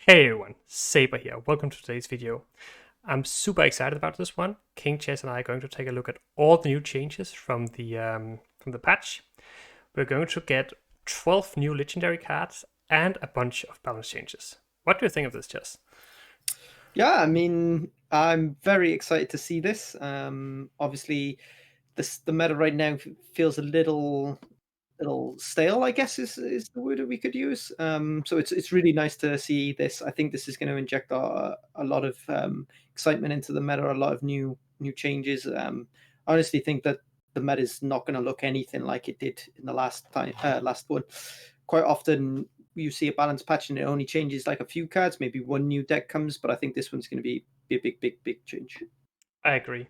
Hey everyone, Saber here. Welcome to today's video. I'm super excited about this one. King Chess and I are going to take a look at all the new changes from the patch. We're going to get 12 new legendary cards and a bunch of balance changes. What do you think of this, Chess? Yeah, I mean, I'm very excited to see this. Obviously, the meta right now feels a little stale, I guess is the word that we could use. So it's really nice to see this. I think this is going to inject a lot of excitement into the meta, a lot of new changes. I honestly think that the meta is not going to look anything like it did in the last one. Quite often, you see a balance patch and it only changes like a few cards. Maybe one new deck comes, but I think this one's going to be a big change. I agree.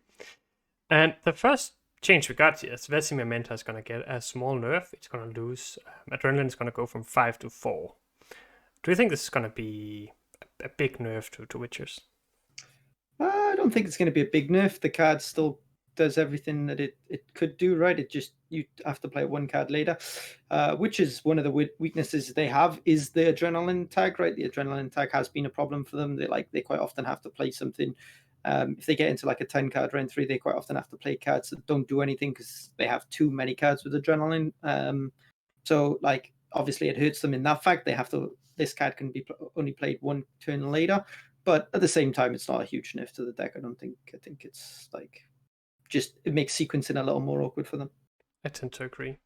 And the first change we got here is Vesemir Menta is going to get a small nerf. It's going to lose, Adrenaline is going to go from 5 to 4. Do you think this is going to be a big nerf to Witchers? I don't think it's going to be a big nerf. The card still does everything that it could do, right? It just you have to play one card later, which is one of the weaknesses they have is the adrenaline tag, right? The adrenaline tag has been a problem for them. They quite often have to play something. If they get into like a 10 card round three, they quite often have to play cards that don't do anything because they have too many cards with adrenaline. So like obviously it hurts them in that fact. They have to. This card can be only played one turn later. But at the same time, it's not a huge nerf to the deck. I don't think. I think it's like just it makes sequencing a little more awkward for them. I tend to agree.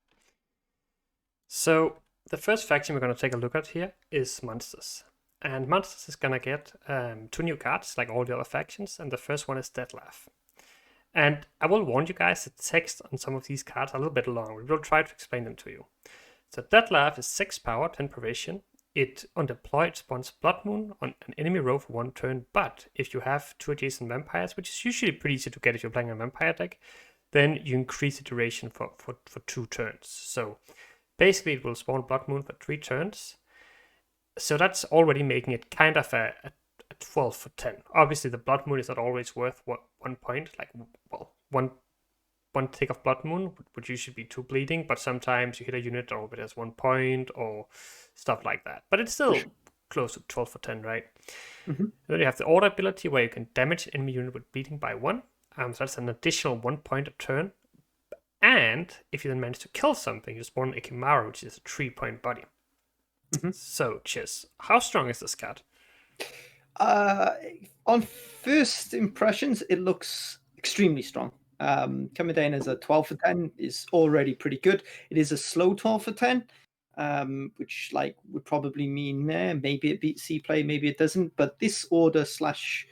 So the first faction we're going to take a look at here is Monsters. And Monsters is going to get two new cards, like all the other factions, and the first one is Deadlaugh. And I will warn you guys, the text on some of these cards are a little bit long. We will try to explain them to you. So Deadlaugh is 6 power, 10 provision. It, on deploy, it spawns Blood Moon on an enemy row for 1 turn, but if you have 2 adjacent vampires, which is usually pretty easy to get if you're playing a vampire deck, then you increase the duration for 2 turns. So basically, it will spawn Blood Moon for 3 turns. So that's already making it kind of a 12 for 10. Obviously, the Blood Moon is not always worth 1 point. Like, well, one tick of Blood Moon would usually be 2 bleeding, but sometimes you hit a unit that already has 1 point or stuff like that. But it's still close to 12 for 10, right? Mm-hmm. Then you have the Order ability where you can damage an enemy unit with bleeding by 1. So that's an additional 1 point a turn. And if you then manage to kill something, you spawn a Chimera, which is a 3-point body. Mm-hmm. So, Chiz, how strong is this card? On first impressions, it looks extremely strong. Coming down as a 12 for 10 is already pretty good. It is a slow 12 for 10, which like would probably mean maybe it beats C play, maybe it doesn't. But this order slash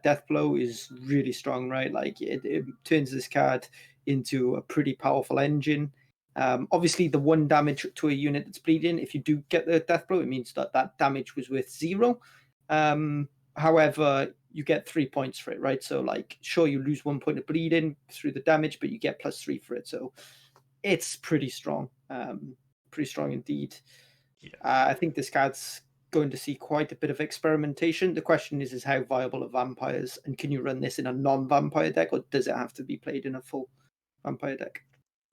death blow is really strong, right? Like it turns this card into a pretty powerful engine. Obviously, the 1 damage to a unit that's bleeding, if you do get the death blow, it means that damage was worth 0. However, you get 3 points for it, right? So, like, sure, you lose 1 point of bleeding through the damage, but you get +3 for it. So, it's pretty strong, pretty strong indeed. Yeah. I think this card's going to see quite a bit of experimentation. The question is how viable are vampires, and can you run this in a non-vampire deck, or does it have to be played in a full vampire deck?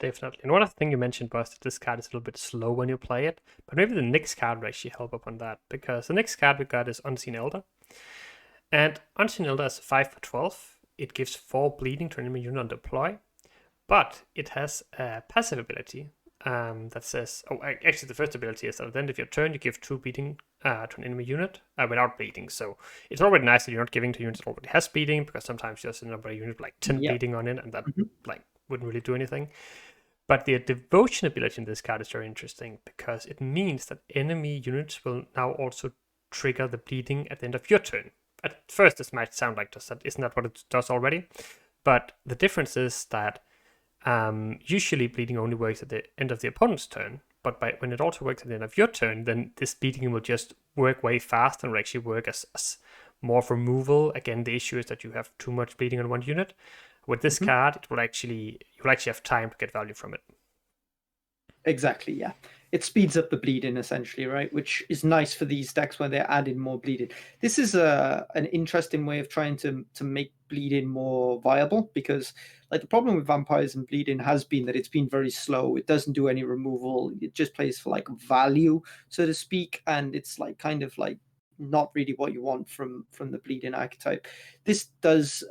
Definitely. And one other thing you mentioned was that this card is a little bit slow when you play it, but maybe the next card would actually help up on that, because the next card we got is Unseen Elder. And Unseen Elder is 5 for 12. It gives 4 bleeding to an enemy unit on deploy, but it has a passive ability that says, actually the first ability is that at the end of your turn you give 2 bleeding to an enemy unit without bleeding. So it's already nice that you're not giving to units that already has bleeding, because sometimes you just end up with a unit with like 10 bleeding on it, and that like wouldn't really do anything. But the devotion ability in this card is very interesting, because it means that enemy units will now also trigger the bleeding at the end of your turn. At first, this might sound like this, isn't that what it does already? But the difference is that usually bleeding only works at the end of the opponent's turn, but when it also works at the end of your turn, then this bleeding will just work way faster and will actually work as more of removal. Again, the issue is that you have too much bleeding on one unit. With this card, you'll actually have time to get value from it. Exactly, yeah. It speeds up the bleeding essentially, right? Which is nice for these decks where they're adding more bleeding. This is an interesting way of trying to make bleeding more viable, because like the problem with vampires and bleeding has been that it's been very slow. It doesn't do any removal. It just plays for like value, so to speak, and it's like kind of like not really what you want from the bleeding archetype. This does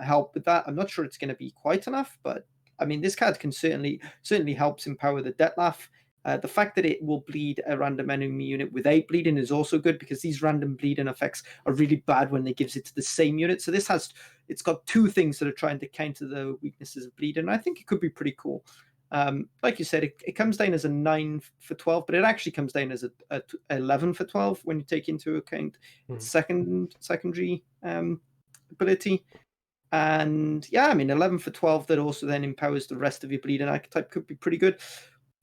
help with that. I'm not sure it's going to be quite enough, but I mean, this card can certainly helps empower the Detlef. The fact that it will bleed a random enemy unit without bleeding is also good, because these random bleeding effects are really bad when it gives it to the same unit. So it's got two things that are trying to counter the weaknesses of bleeding. I think it could be pretty cool. Like you said, it comes down as a 9 for 12, but it actually comes down as a 11 for 12 when you take into account its secondary ability. And yeah, I mean, 11 for 12 that also then empowers the rest of your bleeding archetype could be pretty good.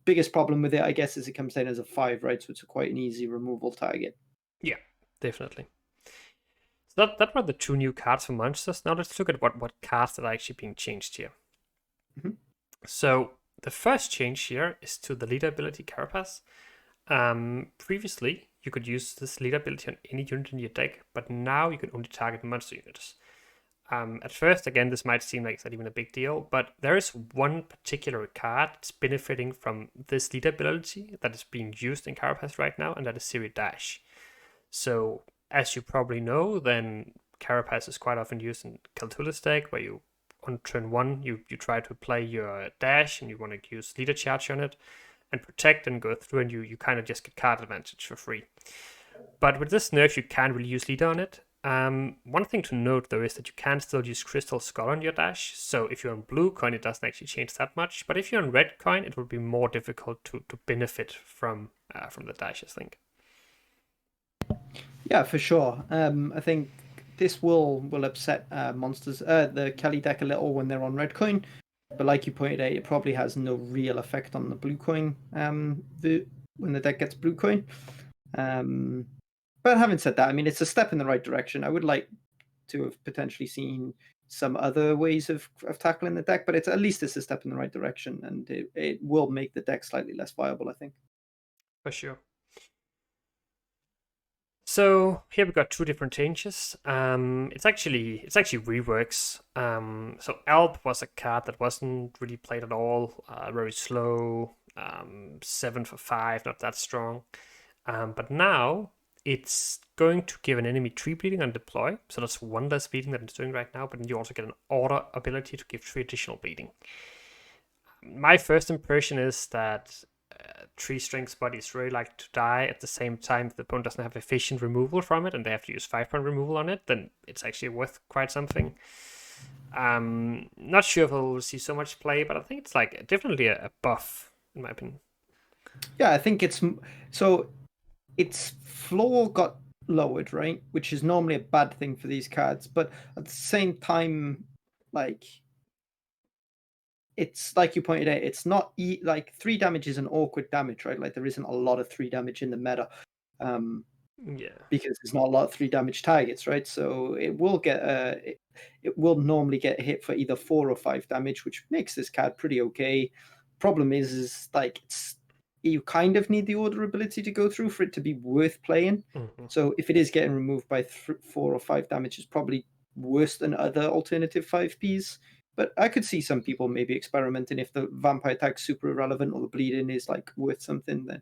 Biggest problem with it, I guess, is it comes down as a 5, right? So it's quite an easy removal target. Yeah, definitely. So that were the 2 new cards for monsters. Now let's look at what cards that are actually being changed here. Mm-hmm. So the first change here is to the leader ability Carapace. Previously, you could use this leader ability on any unit in your deck, but now you can only target monster units. At first, again, this might seem like it's not even a big deal, but there is one particular card that's benefiting from this leader ability that is being used in Carapace right now, and that is Siri Dash. So, as you probably know, then Carapace is quite often used in Kaltula's deck, where you, on turn 1, you try to play your Dash, and you want to use leader charge on it, and protect and go through, and you kind of just get card advantage for free. But with this nerf, you can't really use leader on it. One thing to note, though, is that you can still use Crystal Skull on your Dash. So if you're on blue coin, it doesn't actually change that much. But if you're on red coin, it will be more difficult to benefit from the Dash, I think. Yeah, for sure. I think this will upset monsters, the Kelly deck a little when they're on red coin. But like you pointed out, it probably has no real effect on the blue coin when the deck gets blue coin. But having said that, I mean, it's a step in the right direction. I would like to have potentially seen some other ways of tackling the deck, but at least it's a step in the right direction, and it will make the deck slightly less viable, I think. For sure. So here we've got 2 different changes. It's actually reworks. So Alp was a card that wasn't really played at all, very slow, 7 for 5, not that strong. But now it's going to give an enemy 3 bleeding on deploy, so that's 1 less bleeding than it's doing right now, but then you also get an order ability to give 3 additional bleeding. My first impression is that 3 strength bodies really like to die at the same time if the opponent doesn't have efficient removal from it, and they have to use 5-point removal on it, then it's actually worth quite something. Not sure if we'll see so much play, but I think it's like definitely a buff, in my opinion. Yeah, I think it's so. Its floor got lowered, right? Which is normally a bad thing for these cards, but at the same time, like, it's like you pointed out, it's not like 3 damage is an awkward damage, right? Like there isn't a lot of 3 damage in the meta, because there's not a lot of 3 damage targets, right? So it will get it will normally get hit for either 4 or 5 damage, which makes this card pretty okay. Problem is like you kind of need the order ability to go through for it to be worth playing. Mm-hmm. So if it is getting removed by 4 or 5 damage, it's probably worse than other alternative 5Ps. But I could see some people maybe experimenting if the vampire tag's super irrelevant or the bleeding is like worth something, then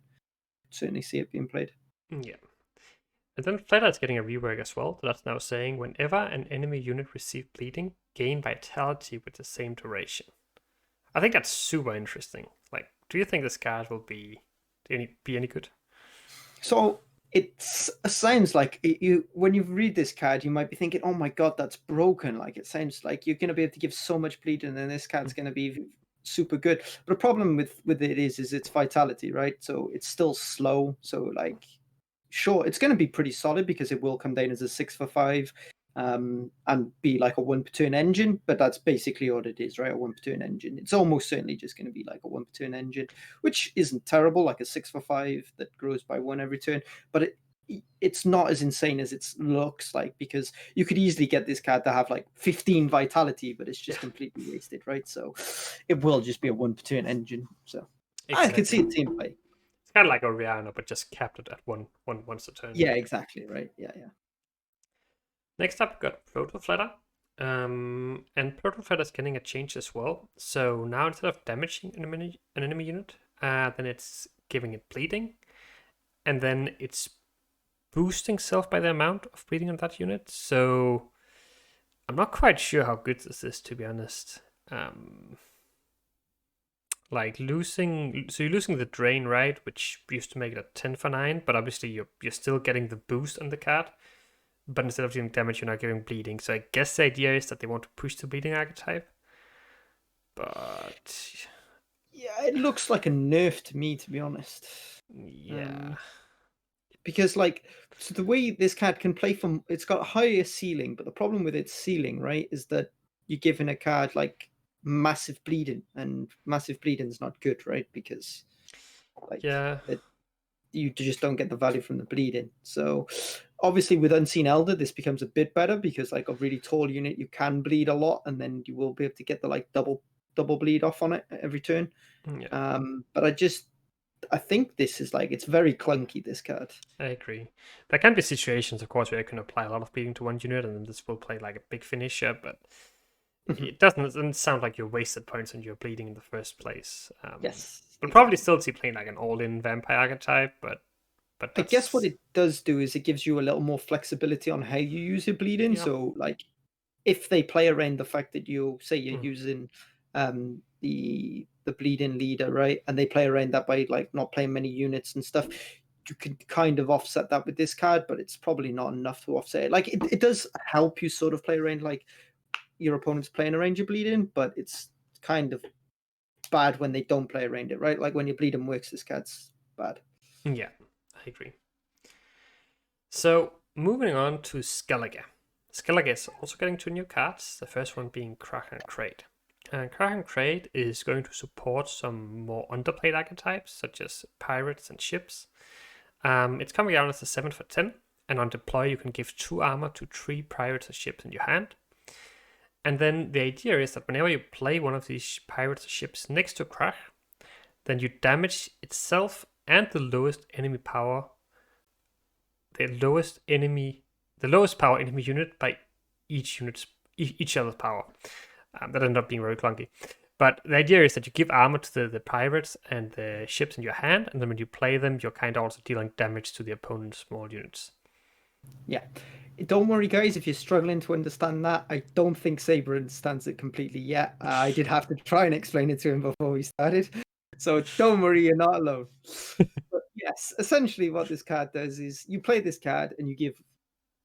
certainly see it being played. Yeah. And then Fleta is getting a rework as well. So that's now saying whenever an enemy unit receives bleeding, gain vitality with the same duration. I think that's super interesting. Like, do you think this card will be any good? So it sounds like when you read this card, you might be thinking, "Oh my god, that's broken!" Like it sounds like you're going to be able to give so much bleeding, and this card's going to be super good. But the problem with it is its vitality, right? So it's still slow. So like, sure, it's going to be pretty solid because it will come down as a 6 for 5. And be like a 1 per turn engine, but that's basically what it is, right? A 1 per turn engine. It's almost certainly just going to be like a 1 per turn engine, which isn't terrible, like a 6 for 5 that grows by 1 every turn, but it's not as insane as it looks like, because you could easily get this card to have like 15 vitality, but it's just completely wasted, right? So it will just be a 1 per turn engine. So exactly. I could see it team play. It's kind of like Oriana, but just capped it at once a turn. Yeah, exactly, right. Yeah. Next up, we've got Protoflutter. And Protoflutter is getting a change as well. So now instead of damaging an enemy unit, then it's giving it bleeding. And then it's boosting self by the amount of bleeding on that unit. So I'm not quite sure how good this is, to be honest. Like you're losing the drain, right? Which used to make it a 10 for 9, but obviously you're still getting the boost on the card. But instead of doing damage, you're not giving bleeding. So I guess the idea is that they want to push the bleeding archetype. But yeah, it looks like a nerf to me, to be honest. Yeah. Because like, so the way this card can play from, it's got a higher ceiling, but the problem with its ceiling, right, is that you're giving a card like massive bleeding, and massive bleeding is not good, right? Because like, you just don't get the value from the bleeding. So obviously with Unseen Elder, this becomes a bit better because like a really tall unit, you can bleed a lot, and then you will be able to get the like double bleed off on it every turn. Yeah. But I think this is like, it's very clunky, this card. I agree. There can be situations, of course, where you can apply a lot of bleeding to one unit, and then this will play like a big finisher, but it doesn't sound like you wasted points on your bleeding in the first place. Yes. We'll probably still see playing like an all-in vampire archetype, but I guess what it does do is it gives you a little more flexibility on how you use your bleeding. Yeah. So like, if they play around the fact that you're using the bleeding leader, right, and they play around that by like not playing many units and stuff, you can kind of offset that with this card, but it's probably not enough to offset it. Like it does help you sort of play around like your opponent's playing around your bleeding, but it's kind of bad when they don't play around it, right? Like when your bleeding works, this card's bad. Yeah, I agree. So moving on to Skellige. Skellige is also getting 2 new cards, the first one being Kraken Crate. And Kraken Crate is going to support some more underplayed archetypes, such as pirates and ships. It's coming out as a 7 for 10, and on deploy you can give 2 armor to 3 pirates or ships in your hand. And then the idea is that whenever you play one of these pirates or ships next to Krach, then you damage itself and the lowest power enemy unit by each other's power. That ended up being very clunky. But the idea is that you give armor to the pirates and the ships in your hand, and then when you play them, you're kind of also dealing damage to the opponent's small units. Yeah. Don't worry, guys, if you're struggling to understand that. I don't think Saber understands it completely yet. I did have to try and explain it to him before we started. So don't worry, you're not alone. But yes, essentially what this card does is you play this card and you give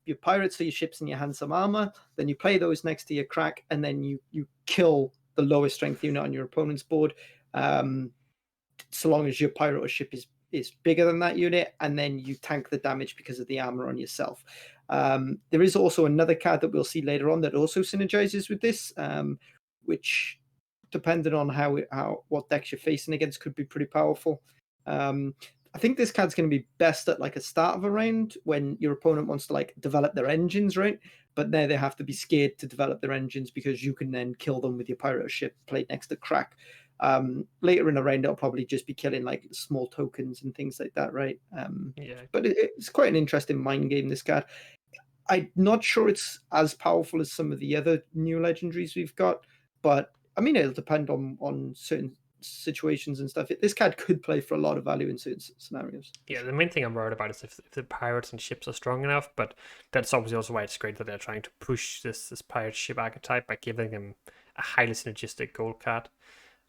your pirates or your ships in your hand some armor, then you play those next to your crack, and then you kill the lowest strength unit on your opponent's board, so long as your pirate or ship is bigger than that unit, and then you tank the damage because of the armor on yourself. There is also another card that we'll see later on that also synergizes with this, which, depending on what decks you're facing against, could be pretty powerful. I think this card's going to be best at like a start of a round when your opponent wants to like develop their engines, right? But there they have to be scared to develop their engines because you can then kill them with your pirate or ship played next to Crack. Later in the round, it'll probably just be killing like small tokens and things like that, right? Yeah. But it's quite an interesting mind game, this card. I'm not sure it's as powerful as some of the other new legendaries we've got, but I mean, it'll depend on certain situations and stuff. This card could play for a lot of value in certain scenarios. Yeah, the main thing I'm worried about is if the pirates and ships are strong enough, but that's obviously also why it's great that they're trying to push this pirate ship archetype by giving them a highly synergistic gold card.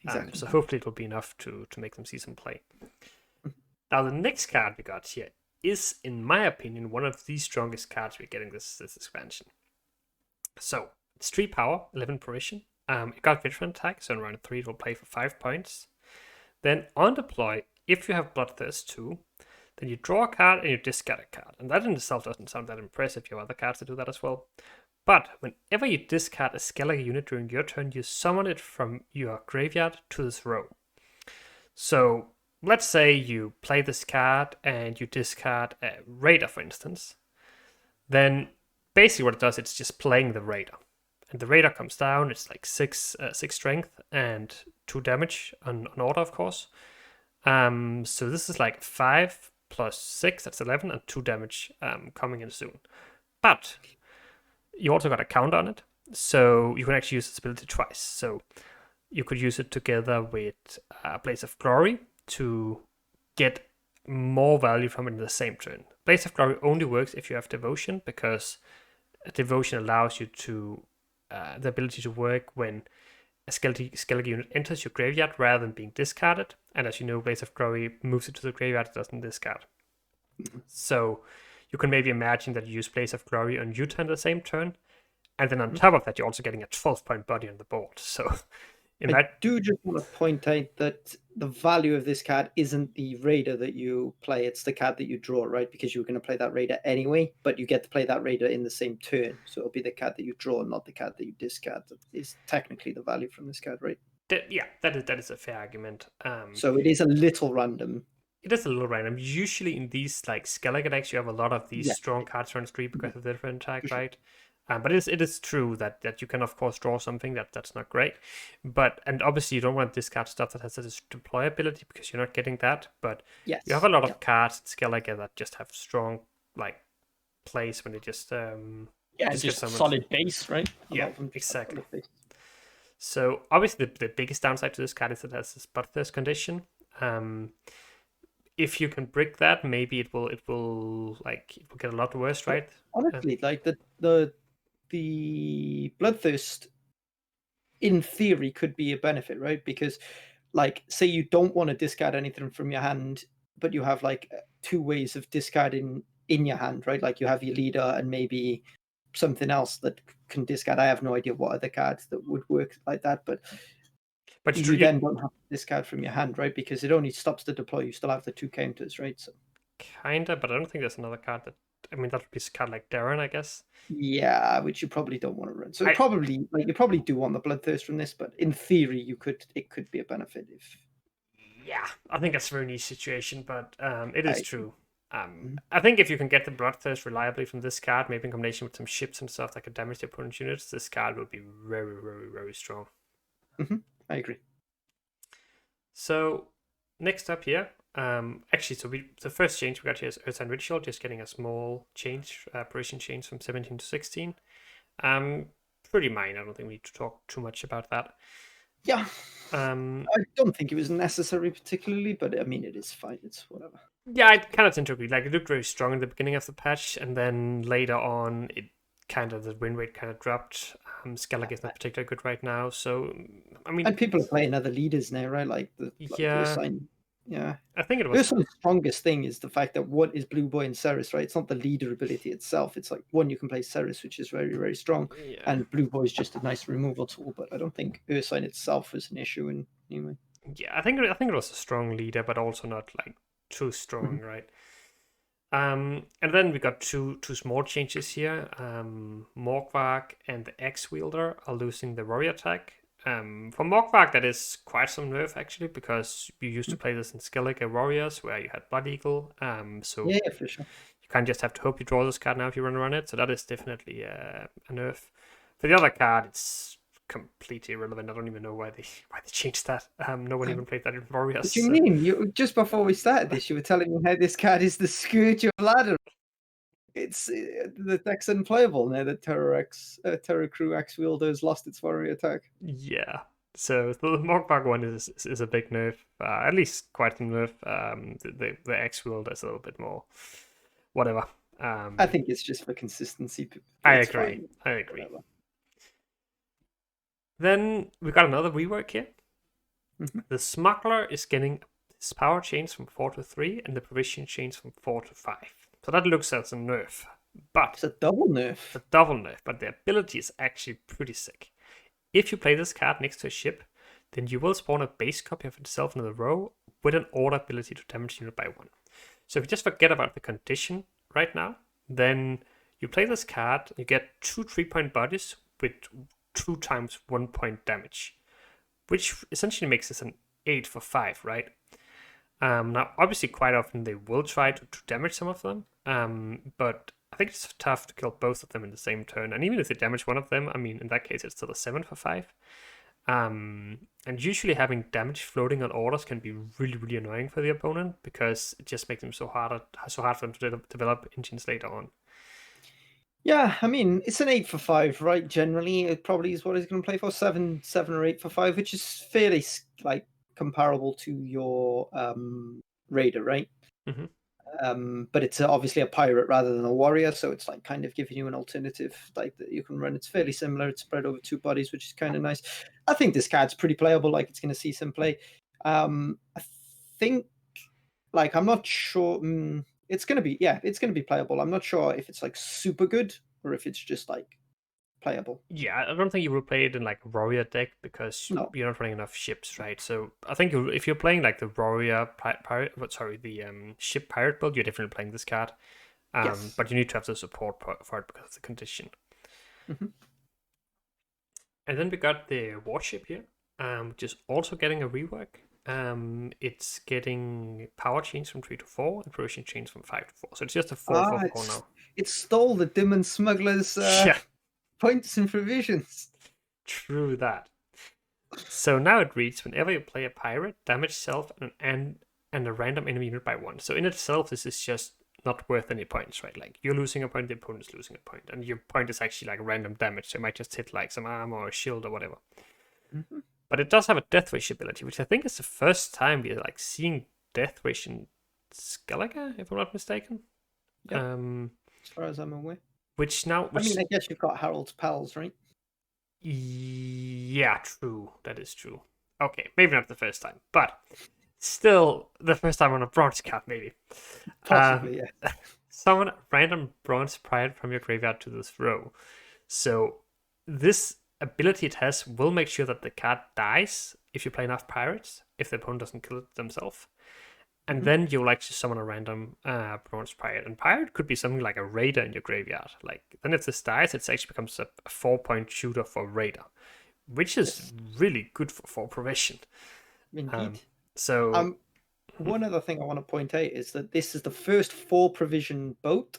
Exactly. So hopefully it'll be enough to make them see some play. Now the next card we got here is, in my opinion, one of the strongest cards we're getting this expansion. So it's 3 power, 11 precision. It got veteran attack, so in round 3 it will play for 5 points. Then on deploy, if you have Bloodthirst 2, then you draw a card and you discard a card. And that in itself doesn't sound that impressive. You have other cards that do that as well. But whenever you discard a Skellige unit during your turn, you summon it from your graveyard to this row. So let's say you play this card and you discard a Raider, for instance. Then basically what it does, it's just playing the Raider. And the Raider comes down, it's like 6 strength and 2 damage on order, of course. So this is like 5 plus 6, that's 11, and 2 damage coming in soon. But you also got a counter on it, so you can actually use this ability twice. So you could use it together with Blaze of Glory to get more value from it in the same turn. Blaze of Glory only works if you have Devotion, because Devotion allows you to the ability to work when a Skellige unit enters your graveyard rather than being discarded. And as you know, Blaze of Glory moves it to the graveyard, it doesn't discard. So you can maybe imagine that you use Blaze of Glory on Utah in the same turn, and then on top of that, you're also getting a 12-point body on the board. So I do just want to point out that the value of this card isn't the raider that you play, it's the card that you draw, right? Because you're going to play that raider anyway, but you get to play that raider in the same turn. So it'll be the card that you draw, not the card that you discard. That is technically the value from this card, right? Yeah, that is a fair argument. So it is a little random. It is a little random. Usually in these like Skellige decks, you have a lot of these strong cards on street because of the different attack, right? But it is true that you can of course draw something that's not great, and obviously you don't want to discard stuff that has a deployability because you're not getting that. But you have a lot of cards in Skellige that just have strong like plays when they just just solid base, right? Yeah, exactly. So obviously the biggest downside to this card is that it has this Bloodthirst condition. If you can brick that, maybe it will get a lot worse, right? Honestly, like the Bloodthirst, in theory, could be a benefit, right? Because, like, say you don't want to discard anything from your hand, but you have like 2 ways of discarding in your hand, right? Like you have your leader and maybe something else that can discard. I have no idea what other cards that would work like that, but you then don't have to discard from your hand, right? Because it only stops the deploy. You still have the 2 counters, right? So kinda, but I don't think there's another card that. I mean, that would be a card like Darren, I guess. Yeah, which you probably don't want to run. So you probably do want the Bloodthirst from this, but in theory, it could be a benefit if. Yeah, I think that's a very niche situation, but it is true. I think if you can get the Bloodthirst reliably from this card, maybe in combination with some ships and stuff that could damage the opponent's units, this card will be very, very, very strong. I agree. So next up here, the first change we got here is Earth and Ritual, just getting a small change, operation change from 17 to 16. Pretty minor. I don't think we need to talk too much about that. Yeah. I don't think it was necessary particularly, but I mean, it is fine. It's whatever. Yeah, I kind of tend to agree. Like, it looked very strong in the beginning of the patch, and then later on, the win rate kind of dropped. Skellige is not particularly good right now, so I mean, and people are playing other leaders now, right? Like yeah. I think it was the strongest thing is the fact that what is Blue Boy and Ceres, right? It's not the leader ability itself. It's like one, you can play Ceres, which is very, very strong, and Blue Boy is just a nice removal tool. But I don't think Ursine itself was an issue in anyway. Yeah, I think it was a strong leader, but also not like too strong, right? And then we got two small changes here. Morkvarg and the Axe Wielder are losing the warrior attack. For Morkvarg, that is quite some nerf actually, because you used to play this in Skellige Warriors where you had Blood Eagle. So yeah, for sure. You kind of just have to hope you draw this card now if you run it. So that is definitely a nerf. For the other card, it's completely irrelevant. I don't even know why they changed that. No one even played that in Warriors. What do you mean? Just before we started this, you were telling me how this card is the Scourge of Ladder. It's the deck's unplayable now that Terra Crew Axe Wielder has lost its warrior attack. Yeah. So the Morkvarg one is a big nerf, at least quite a nerf. The Axe Wielder is a little bit more, whatever. I think it's just for consistency. I agree. Whatever. Then we got another rework here. The Smuggler is getting his power change from 4 to 3 and the provision change from 4 to 5. So that looks as a nerf. But it's a double nerf. But the ability is actually pretty sick. If you play this card next to a ship, then you will spawn a base copy of itself in the row with an order ability to damage unit by 1. So if you just forget about the condition right now, then you play this card, you get 2 3-point bodies with 2 times 1 point damage, which essentially makes this an 8 for 5, right? Now, obviously, quite often they will try to damage some of them, but I think it's tough to kill both of them in the same turn. And even if they damage one of them, I mean, in that case, it's still a 7 for 5. And usually having damage floating on orders can be really, really annoying for the opponent because it just makes them so hard for them to develop engines later on. Yeah, I mean, it's an 8 for 5, right? Generally, it probably is what he's going to play for, 7 or 8 for 5, which is fairly like comparable to your Raider, right? But it's obviously a pirate rather than a warrior, so it's like kind of giving you an alternative like that you can run. It's fairly similar. It's spread over 2 bodies, which is kind of nice. I think this card's pretty playable. Like, it's going to see some play. I think, like, I'm not sure. It's going to be, it's going to be playable. I'm not sure if it's like super good or if it's just like playable. Yeah, I don't think you will play it in like a warrior deck because you're not running enough ships, right? So I think if you're playing like the warrior pirate, the ship pirate build, you're definitely playing this card. Yes. But you need to have the support for it because of the condition. And then we got the warship here, which is also getting a rework. It's getting power change from 3 to 4 and provision change from 5 to 4. So it's just a 4/4 now. It stole the Demon Smuggler's points and provisions. True that. So now it reads, whenever you play a pirate, damage self and a random enemy unit by 1. So in itself, this is just not worth any points, right? Like, you're losing a point, the opponent's losing a point, and your point is actually like random damage, so it might just hit like some armor or a shield or whatever. But it does have a death wish ability, which I think is the first time we're like seeing death wish in Skellige, if I'm not mistaken. Yep. As far as I'm aware. I guess you've got Harold's pals, right? Yeah, true. That is true. Okay, maybe not the first time, but still the first time on a bronze card, maybe. Possibly, yeah. Summon a random bronze pirate from your graveyard to this row. So this ability it has will make sure that the card dies if you play enough pirates, if the opponent doesn't kill it themselves. And then you'll actually summon a random bronze pirate. And pirate could be something like a raider in your graveyard. Like, then if this dies, it actually becomes a 4-point shooter for raider, which is really good for 4 provision. Indeed. One other thing I want to point out is that this is the first 4 provision boat,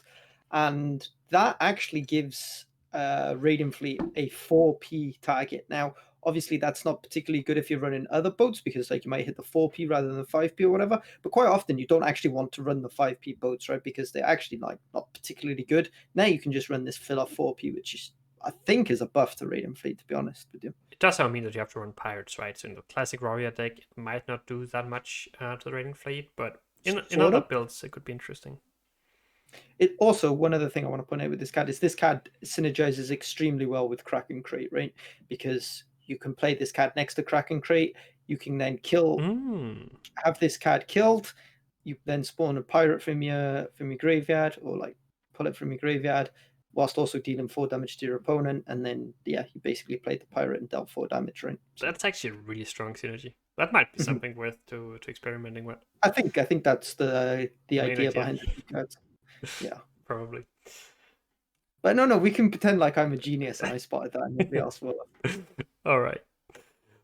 and that actually gives Raiding Fleet a 4p target. Now, obviously, that's not particularly good if you're running other boats because, like, you might hit the 4p rather than the 5p or whatever. But quite often, you don't actually want to run the 5p boats, right? Because they're actually like not particularly good. Now you can just run this filler 4p, which is, I think, is a buff to Raiding Fleet, to be honest with you. It does mean that you have to run pirates, right? So in the classic warrior deck, it might not do that much to the Raiding Fleet, but in other builds, it could be interesting. It also, one other thing I want to point out with this card is this card synergizes extremely well with Kraken Crate, right? Because you can play this card next to Kraken Crate. You can then have this card killed. You then spawn a pirate from your graveyard, or like pull it from your graveyard, whilst also dealing 4 damage to your opponent. And then you basically played the pirate and dealt 4 damage, right? So that's actually a really strong synergy. That might be something worth to experimenting with. I think that's the idea behind the cards. Yeah, probably. But no, we can pretend like I'm a genius and I spotted that and nobody else will. All right.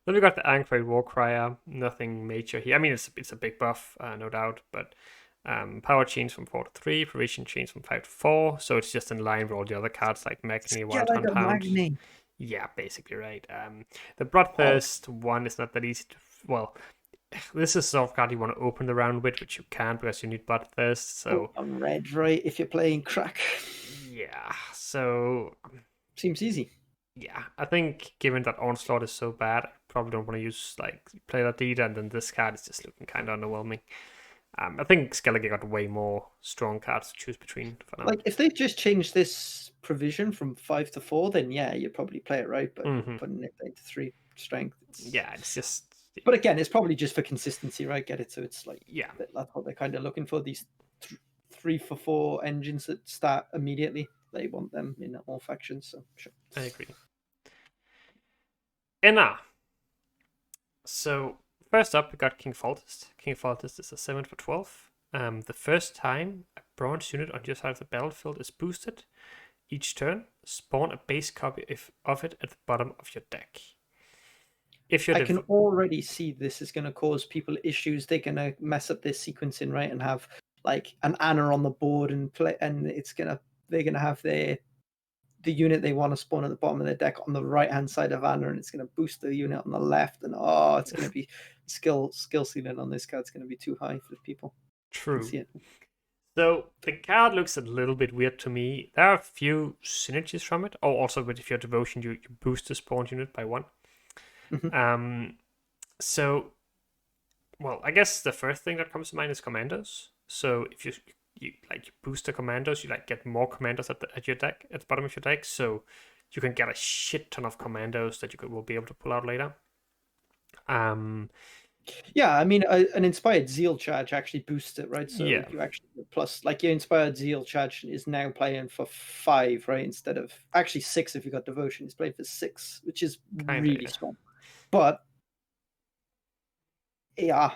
Then we got the Angry War Crier. Nothing major here. I mean, it's a big buff, no doubt, but power change from 4 to 3, provision change from 5 to 4, so it's just in line with all the other cards like Magni, Wild Hunt Hound. Yeah, basically, right. The Bloodthirst one is not that easy to... Well, this is a soft card you want to open the round with, which you can't because you need Bloodthirst, so... On red, right, if you're playing Crack. Yeah, so... Seems easy. Yeah, I think given that Onslaught is so bad, I probably don't want to use, like, play that either, and then this card is just looking kind of underwhelming. I think Skellige got way more strong cards to choose between for now. Like, if they just changed this provision from 5 to 4, then yeah, you'd probably play it, right? But putting it down to 3 strength. It's just... But again, it's probably just for consistency, right? Get it? So it's like, yeah, that's what they're kind of looking for. These 3 for 4 engines that start immediately. They want them in all factions, so sure. I agree. Enna. So first up, we got King Faltist. King Faltist is a 7 for 12. The first time a bronze unit on your side of the battlefield is boosted, each turn, spawn a base copy of it at the bottom of your deck. I can already see this is going to cause people issues. They're going to mess up their sequencing, right, and have like an Anna on the board and play, and they're going to have the unit they want to spawn at the bottom of their deck on the right hand side of Anna, and it's going to boost the unit on the left, and it's going to be skill ceiling on this card. It's going to be too high for people. True. So the card looks a little bit weird to me. There are a few synergies from it. Oh, also with your devotion, you boost the spawn unit by 1. So, well, I guess the first thing that comes to mind is commandos. So if you boost the commandos, you like get more commandos at your deck, at the bottom of your deck. So you can get a shit ton of commandos that will be able to pull out later. Yeah, I mean, an inspired zeal charge actually boosts it, right? So Yeah. you actually plus, like, your inspired zeal charge is now playing for 5, right? Instead of actually 6 if you got devotion. It's playing for 6, which is really strong. But yeah.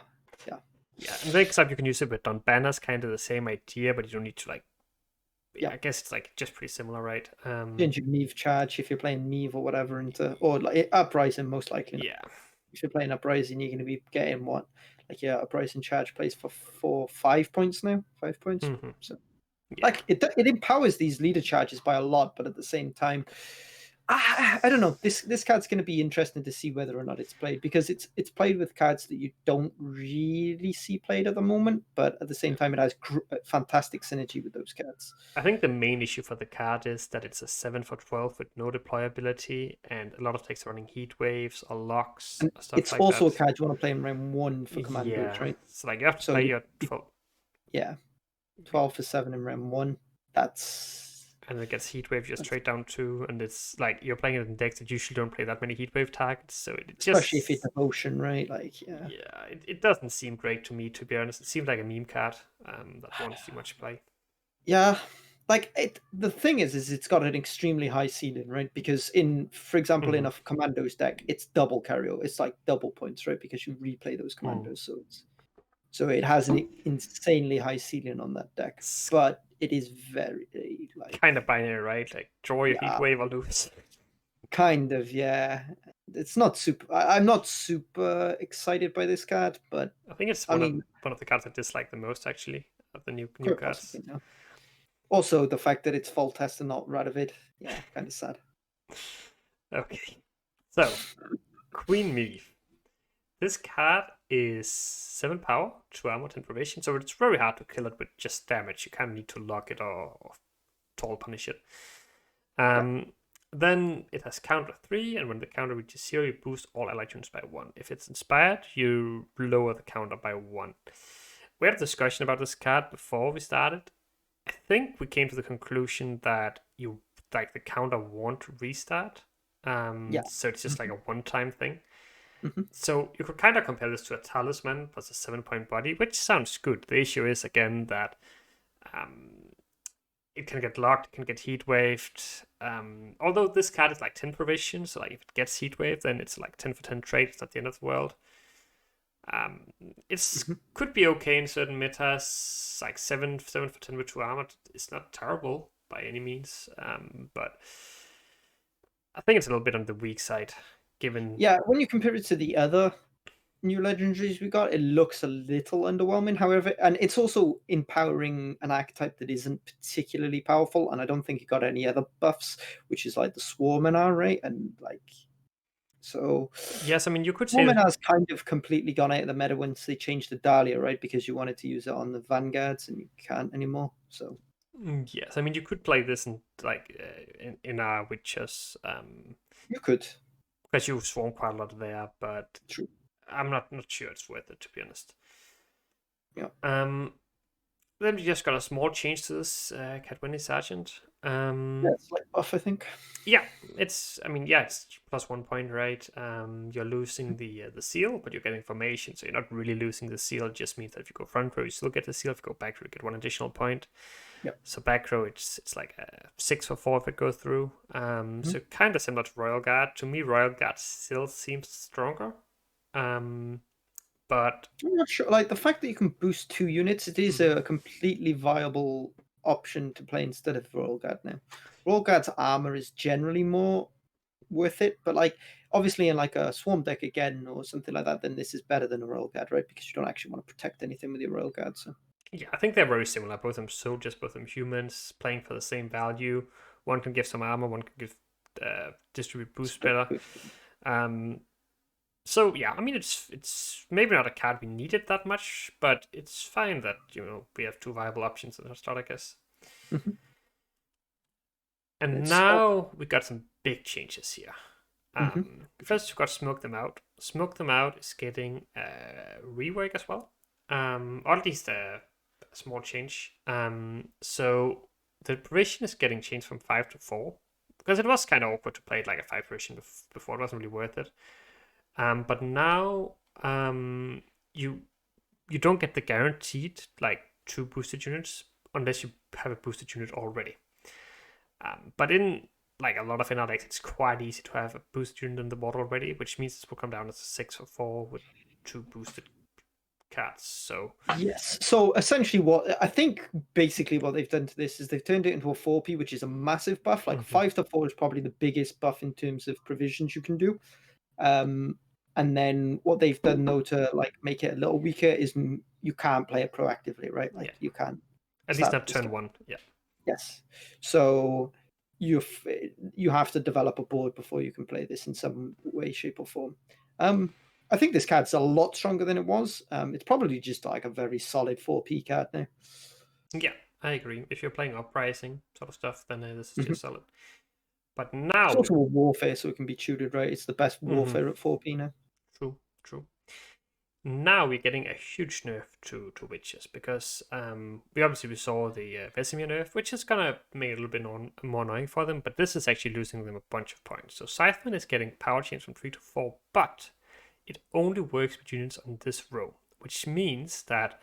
And next up you can use it with on banners, kind of the same idea, but you don't need to like. Yeah, I guess it's like just pretty similar, right? Change your Meve charge if you're playing Meve or whatever into, or like Uprising most likely. Yeah. If you're playing Uprising, you're going to be getting what? Like, yeah, Uprising charge plays for 5 points now. 5 points. Mm-hmm. So like it empowers these leader charges by a lot, but at the same time, I don't know. This card's going to be interesting to see whether or not it's played, because it's played with cards that you don't really see played at the moment, but at the same time, it has fantastic synergy with those cards. I think the main issue for the card is that it's a 7 for 12 with no deployability, and a lot of decks are running heat waves or locks. And or stuff it's like also that. A card you want to play in round 1 for commandos, right? So like you have to play your 12. Yeah, 12 for 7 in round 1. And it gets heat wave just straight down 2, and it's like you're playing it in decks that usually don't play that many heat wave targets, so it just, especially if it's devotion, right? Like, it doesn't seem great to me, to be honest. It seems like a meme card that won't see much play. Yeah, like the thing is it's got an extremely high ceiling, right? Because for example, in a commandos deck, it's double carry. It's like double points, right? Because you replay those commandos, so it has an insanely high ceiling on that deck. But it is very like kind of binary, right? Like draw your heat wave or lose. Kind of, yeah. It's not super. I'm not super excited by this card, but I think it's one of the cards I dislike the most, actually, of the new cards. Possibly, no. Also, the fact that it's full test and not Radovid, yeah, kind of sad. Okay, so Queen Meve. This card is 7 power, 2 armor, 10 probation, so it's very hard to kill it with just damage. You kind of need to lock it or tall punish it. Then it has counter 3, and when the counter reaches 0, you boost all allied units by 1. If it's inspired, you lower the counter by 1. We had a discussion about this card before we started. I think we came to the conclusion that the counter won't restart. So it's just like a one-time thing. So you could kind of compare this to a talisman plus a 7-point body, which sounds good. The issue is, again, that it can get locked, it can get heat waved. Although this card is like 10 provision, so like if it gets heat waved, then it's like 10 for 10 trade. It's not the end of the world. It's could be okay in certain metas, like 7 for 10 with 2 armor. It's not terrible by any means, but I think it's a little bit on the weak side. Given when you compare it to the other new legendaries we got, it looks a little underwhelming. However, and it's also empowering an archetype that isn't particularly powerful, and I don't think it got any other buffs, which is like the Swarminar, right? And like, so yes, I mean, you could say Swarminar's kind of completely gone out of the meta once they changed the Dahlia, right? Because you wanted to use it on the Vanguards and you can't anymore. So yes, I mean, you could play this in like in our Witchers. You could, because you swarm quite a lot there, but true. I'm not sure it's worth it, to be honest. Yeah. Then we just got a small change to this Cadwini Sergeant. It's like buff, I think. Yeah, it's plus 1 point, right? You're losing the seal, but you're getting formation, so you're not really losing the seal. It just means that if you go front row, you still get the seal. If you go back row, you get 1 additional point. Yep. So back row, it's like a 6 for 4 if it goes through. So kind of similar to Royal Guard. To me, Royal Guard still seems stronger. But I'm not sure. Like the fact that you can boost 2 units, it is a completely viable option to play instead of Royal Guard now. Royal Guard's armor is generally more worth it, but like obviously in like a Swarm deck again or something like that, then this is better than a Royal Guard, right? Because you don't actually want to protect anything with your Royal Guard. So yeah, I think they're very similar. Both of them soldiers, both of them humans, playing for the same value. One can give some armor, one can give distribute boost better. So yeah, I mean it's maybe not a card we needed that much, but it's fine that we have 2 viable options in our start, I guess. And now we got some big changes here. First we got Smoke Them Out. Smoke Them Out is getting Rework as well, or at least a a small change. So the provision is getting changed from 5 to 4 because it was kind of awkward to play it like a 5 provision before. It wasn't really worth it. But now you don't get the guaranteed like 2 boosted units unless you have a boosted unit already. But in like a lot of NRX, it's quite easy to have a boosted unit in the board already, which means this will come down as a 6 or 4 with 2 boosted cards. So yes. So essentially, what I think basically what they've done to this is they've turned it into a 4P, which is a massive buff. Like 5 to 4 is probably the biggest buff in terms of provisions you can do. And then what they've done though to like make it a little weaker is you can't play it proactively, right? Like you can't. At least not turn 1. Yeah. Yes. So you have to develop a board before you can play this in some way, shape, or form. I think this card's a lot stronger than it was. It's probably just like a very solid 4P card now. Yeah, I agree. If you're playing uprising sort of stuff, then this is just solid. But now it's also a warfare, so it can be tutored, right? It's the best warfare at 4P now. True. Now we're getting a huge nerf to witches because we saw the Vesemir nerf, which is gonna make it a little bit more annoying for them, but this is actually losing them a bunch of points. So Scytheman is getting power change from 3 to 4, but it only works with units on this row, which means that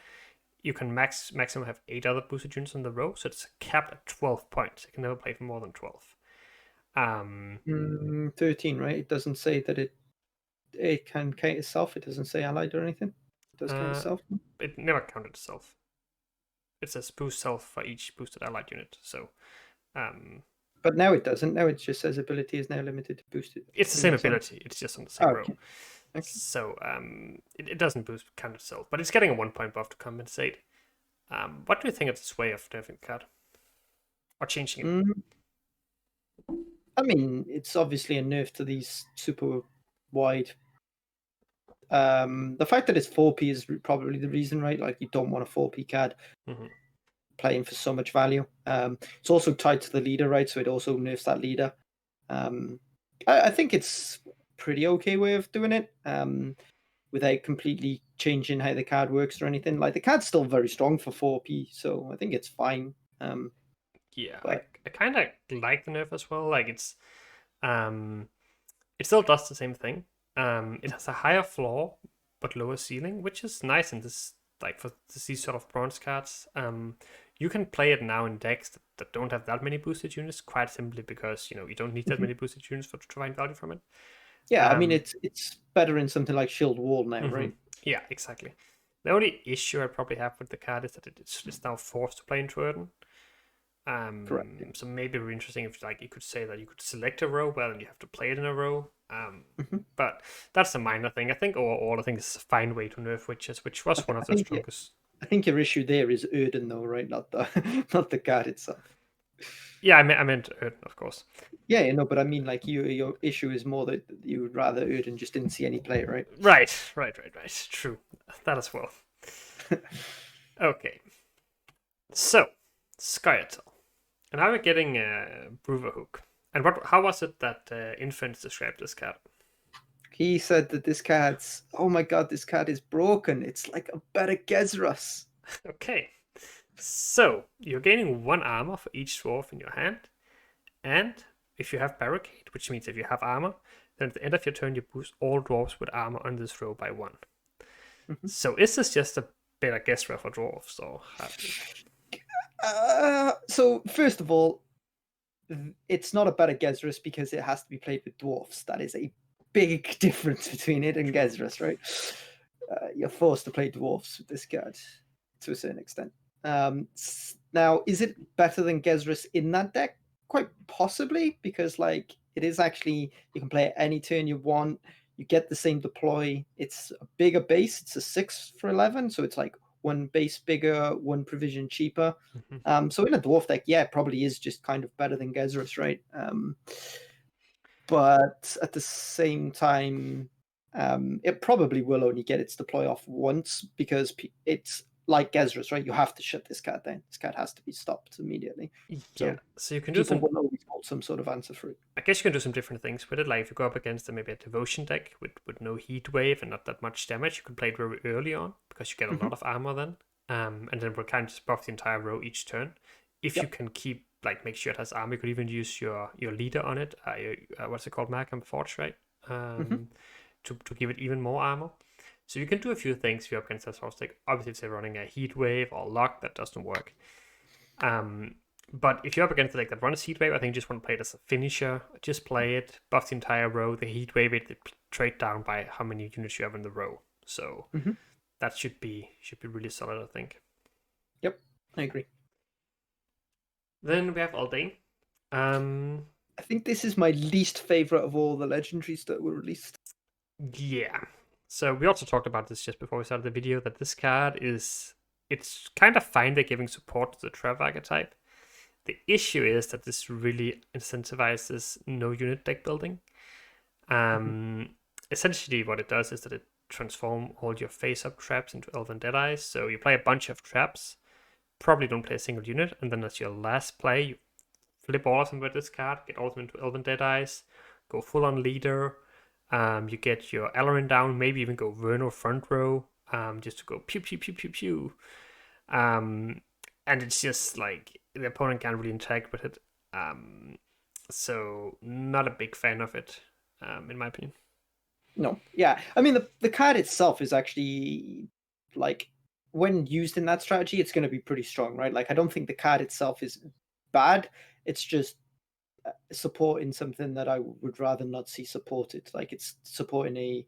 you can maximum have 8 other boosted units on the row, so it's capped at 12 points. You can never play for more than 12. 13, right? It doesn't say that it can count itself. It doesn't say allied or anything. It does count itself. It never counted itself. It says boost self for each boosted allied unit. So, but now it doesn't. Now it just says ability is now limited to boosted. It's the same ability. It's just on the same row. Okay. So it doesn't count itself, but it's getting a 1 point buff to compensate. What do you think of this way of nerfing the card or changing it? I mean, it's obviously a nerf to these super wide. The fact that it's 4P is probably the reason, right? Like you don't want a 4P card playing for so much value. It's also tied to the leader, right? So it also nerfs that leader. I think it's pretty okay way of doing it without completely changing how the card works or anything. Like the card's still very strong for 4P, so I think it's fine. I kind of like the nerf as well. Like it still does the same thing. It has a higher floor but lower ceiling, which is nice in this, like for these sort of bronze cards. You can play it now in decks that don't have that many boosted units, quite simply because you don't need that many boosted units to find value from it. Yeah, I mean it's better in something like Shield Wall now, right? Yeah, exactly. The only issue I probably have with the card is that it's now forced to play in Trojan. Correct. So maybe it would be interesting if you could say that you could select a row, well, and you have to play it in a row. But that's a minor thing. I think overall, I think it's a fine way to nerf witches, which was one of the strongest. I think your issue there is Erden, though, right? Not the card itself. Yeah, I meant Erden, of course. Yeah, but I mean, like your issue is more that you would rather Erden just didn't see any play, right? Right. True, that as well. Okay, so Skyetel, and now we're getting Bruverhook. And how was it that Infants described this card? He said that this card's, oh my god, this card is broken. It's like a better Gezras. Okay. So, you're gaining 1 armor for each dwarf in your hand. And if you have Barricade, which means if you have armor, then at the end of your turn you boost all dwarves with armor on this row by 1. So is this just a better Gezra for dwarves? Or so, first of all, it's not a better Gezras because it has to be played with dwarfs. That is a big difference between it and Gezras, right? You're forced to play dwarfs with this card to a certain extent. Now, is it better than Gezras in that deck? Quite possibly, because like it is actually, you can play it any turn you want. You get the same deploy. It's a bigger base. It's a 6 for 11, so it's like 1 base bigger, 1 provision cheaper. So in a dwarf deck, yeah, it probably is just kind of better than Gezras, right? But at the same time, it probably will only get its deploy off once because it's like Gezras, right? You have to shut this card down. This card has to be stopped immediately. So you can do will always hold some sort of answer for it. I guess you can do some different things with it. Like if you go up against maybe a devotion deck with no heat wave and not that much damage, you can play it very early on because you get a lot of armor then. and then we'll kind of just buff the entire row each turn. If you can keep, like, make sure it has armor, you could even use your leader on it, what's it called, Markham Forge, right? To give it even more armor. So you can do a few things if you're up against that source stick. Obviously, if they're running a heat wave or lock, that doesn't work. But if you're up against like that runs heat wave, I think you just want to play it as a finisher. Just play it, buff the entire row. The heat wave it trade down by how many units you have in the row. So that should be really solid, I think. Yep, I agree. Then we have Aldane. I think this is my least favorite of all the legendaries that were released. Yeah. So we also talked about this just before we started the video, that this card it's kind of fine they're giving support to the trap archetype. The issue is that this really incentivizes no unit deck building. Essentially what it does is that it transforms all your face-up traps into Elven Deadeyes. So you play a bunch of traps, probably don't play a single unit, and then as your last play, you flip all of them with this card, get all of them into Elven Deadeyes, go full on leader. You get your Alarin down, maybe even go Verno front row, just to go pew pew pew pew pew. And it's just like the opponent can't really interact with it. So not a big fan of it, in my opinion. No, yeah. I mean, the card itself is actually, like, when used in that strategy, it's going to be pretty strong, right? Like, I don't think the card itself is bad. It's just supporting something that I would rather not see supported. Like, it's supporting a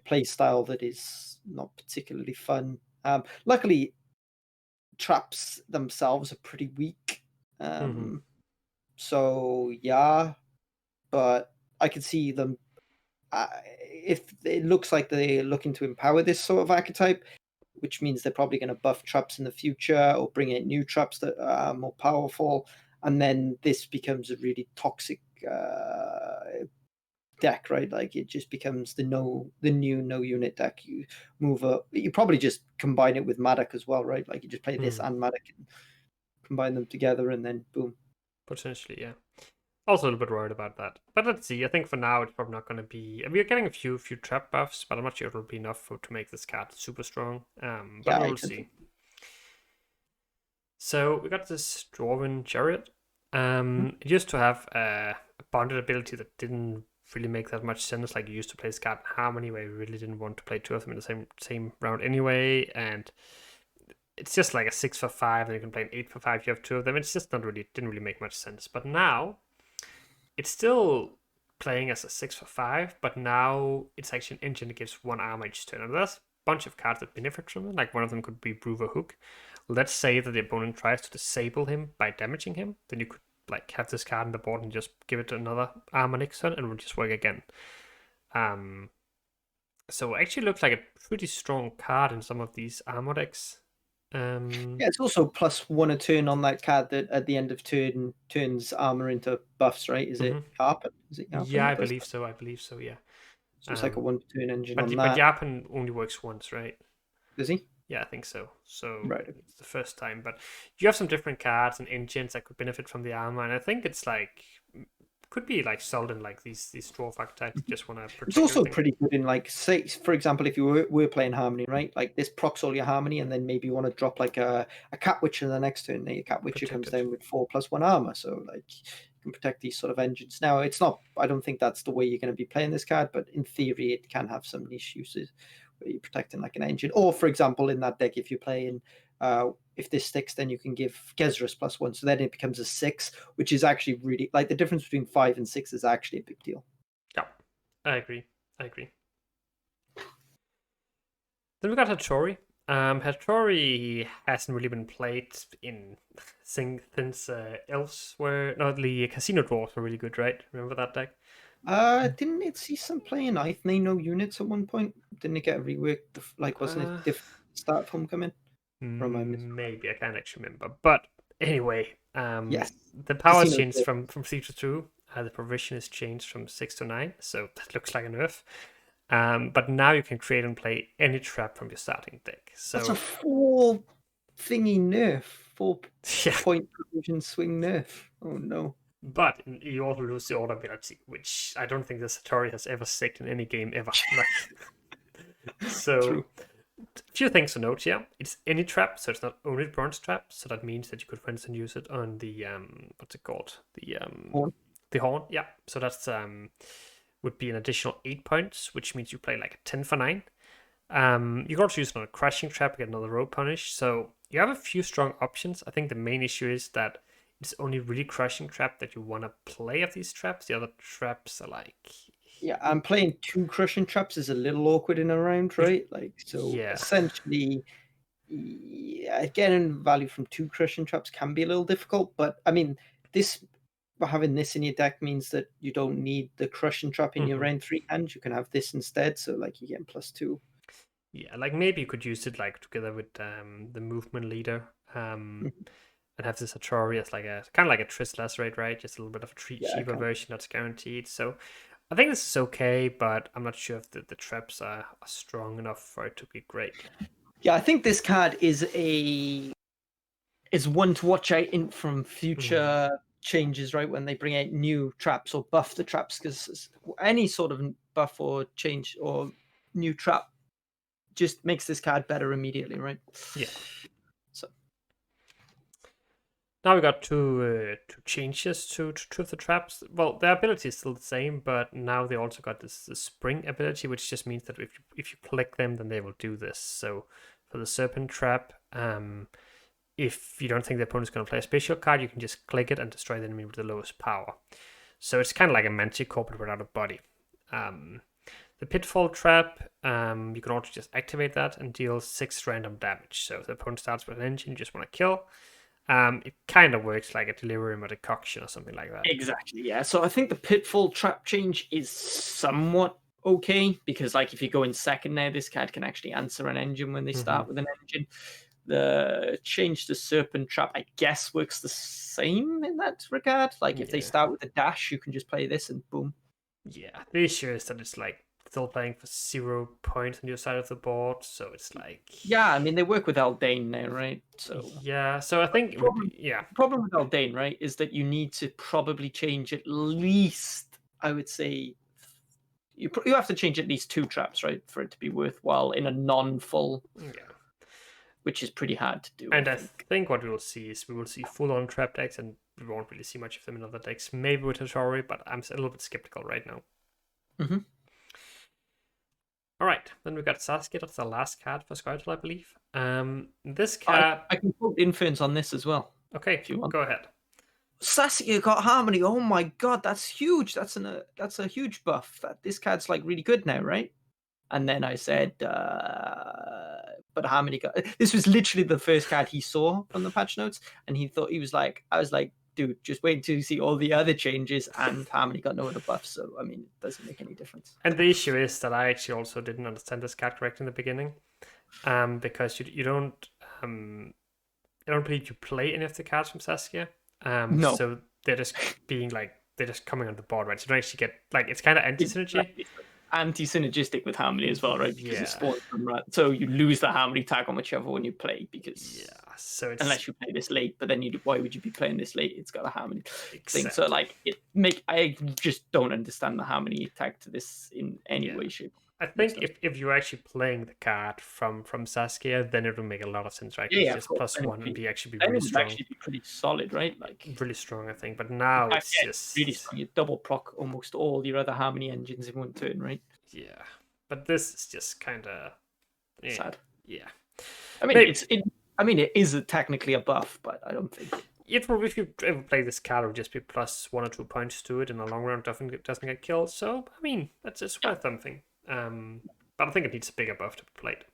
play style that is not particularly fun. Luckily, traps themselves are pretty weak. So, yeah. But I can see them... if it looks like they're looking to empower this sort of archetype, which means they're probably going to buff traps in the future or bring in new traps that are more powerful, and then this becomes a really toxic deck, right? Like, it just becomes the new no unit deck. You move up, you probably just combine it with Madak as well, right? Like, you just play this and Madak and combine them together, and then boom. Potentially, yeah. Also a little bit worried about that. But let's see. I think for now it's probably not going to be... We're getting a few trap buffs, but I'm not sure it'll be enough to make this card super strong. But we'll see. So we got this Dwarven Chariot. It used to have a bonded ability that didn't really make that much sense. Like, you used to play this card in Harmony, where you really didn't want to play two of them in the same round anyway. And it's just like a 6 for 5, and you can play an 8 for 5. You have two of them. It's just didn't really make much sense. But now... it's still playing as a 6 for 5, but now it's actually an engine that gives 1 armor each turn. And there's a bunch of cards that benefit from it. Like, one of them could be Brewer Hook. Let's say that the opponent tries to disable him by damaging him. Then you could, like, have this card on the board and just give it another armor next turn, and it will just work again. So it actually looks like a pretty strong card in some of these armor decks. Yeah, it's also +1 a turn on that card that at the end of turn turns armor into buffs, right? Is it Yarpen? Yeah, I believe so, yeah. So it's like a 1 turn engine on that. But Yarpen only works once, right? Does he? Yeah, I think so. So right. It's the first time. But you have some different cards and engines that could benefit from the armor, and I think it's like... could be like sold in like these dwarf archetypes just want to protect. It's also pretty good in, like, say, for example, if you were playing Harmony, right? Like, this procs all your Harmony, and then maybe you want to drop like a Cat Witcher in the next turn. Then your Cat Witcher comes down with 4+1 armor, so like you can protect these sort of engines. Now, it's not... I don't think that's the way you're going to be playing this card, but in theory, it can have some niche uses where you're protecting like an engine. Or, for example, in that deck, if you're playing... if this sticks, then you can give Gezrus +1, so then it becomes a 6, which is actually really... like, the difference between 5 and 6 is actually a big deal. Yeah, I agree. Then we got Hattori. Hattori hasn't really been played since Elves were... no, the Casino Dwarves were really good, right? Remember that deck? Didn't it see some playing no units at one point? Didn't it get a rework? Like, wasn't it different start from coming? Maybe, I can't actually remember. But anyway, yes, the power changed from 3 to 2. The provision is changed from 6 to 9, so that looks like a nerf. But now you can create and play any trap from your starting deck. So that's a 4 thingy nerf, 4-point provision swing nerf. Oh no! But you also lose the order ability, which I don't think the Satori has ever staked in any game ever. So. True. A few things to note here. It's any trap, so it's not only bronze trap. So that means that you could, for instance, use it on the what's it called? Horn. The horn. Yeah. So that's would be an additional 8 points, which means you play like a 10 for 9. You can also use it on a crashing trap, get another rope punish. So you have a few strong options. I think the main issue is that it's only really crushing trap that you want to play of these traps. The other traps are like, yeah, I'm playing 2 crushing traps is a little awkward in a round, right? Like, so yeah. essentially, yeah, getting value from 2 crushing traps can be a little difficult. But I mean, having this in your deck means that you don't need the crushing trap in your round 3 hand. You can have this instead. So like you're getting +2. Yeah, like maybe you could use it like together with the movement leader. And have this Atari as like a kind of like a Triss Lacerate, right? Just a little bit of a cheaper version that's guaranteed. So I think this is okay, but I'm not sure if the traps are strong enough for it to be great. Yeah, I think this card is one to watch out in from future changes, right? When they bring out new traps or buff the traps, because any sort of buff or change or new trap just makes this card better immediately, right? Yeah. So now we got two changes to two of the traps. Well, their ability is still the same, but now they also got this spring ability, which just means that if you click them, then they will do this. So for the serpent trap, if you don't think the opponent's going to play a special card, you can just click it and destroy the enemy with the lowest power. So it's kind of like a Manticore but without a body. The Pitfall Trap, you can also just activate that and deal 6 random damage. So if the opponent starts with an engine you just want to kill, it kind of works like a Delirium or Decoction or something like that. Exactly, yeah. So I think the Pitfall Trap change is somewhat okay, because like if you go in second now, this card can actually answer an engine when they start with an engine. The change to Serpent Trap, I guess, works the same in that regard. Like if they start with a dash, you can just play this and boom. Yeah, the issue is that it's like still playing for 0 points on your side of the board, so it's like... Yeah, I mean, they work with Aldane now, right? So yeah, so I think... The problem with Aldane, right, is that you need to probably change at least, I would say... You have to change at least 2 traps, right, for it to be worthwhile in a non-full... Yeah. Which is pretty hard to do. And I think what we will see is we will see full-on trap decks, and we won't really see much of them in other decks. Maybe with Hattori, but I'm a little bit skeptical right now. All right, then we got Sasuke. That's the last card for Skytel, I believe. This card... I can put Inferns on this as well. Okay, if you want. Go ahead. Sasuke got Harmony. Oh my god, that's huge. That's a huge buff. This card's like really good now, right? And then I said, but Harmony got... This was literally the first card he saw from the patch notes, and he thought, I was like, dude, just wait until you see all the other changes, and Harmony got no other buffs, so, I mean, it doesn't make any difference. And the issue is that I actually also didn't understand this card correctly in the beginning, because you don't... I don't believe you play any of the cards from Sasuke. No. So they're just being like, they're just coming on the board, right? So you don't actually get, like, it's kind of anti-synergy. Anti-synergistic with Harmony as well, right? Because it spawns from right. So you lose the Harmony tag on whichever one you play, because so it's... unless you play this late, but then why would you be playing this late? It's got a Harmony thing. So like I just don't understand the Harmony tag to this in any way, shape. I think if you're actually playing the card from Sasuke, then it will make a lot of sense, right? Yeah, it's just +1 and be actually really strong. Actually be pretty solid, right? Like really strong, I think. But now it's just really strong. You double proc almost all your other Harmony engines in one turn, right? Yeah, but this is just kind of sad. Yeah, I mean, it is technically a buff, but I don't think it will. If you ever play this card, it will just be +1 or 2 points to it in the long run. Doesn't get killed. So I mean, that's just worth something. But I think it needs a bigger buff to be played.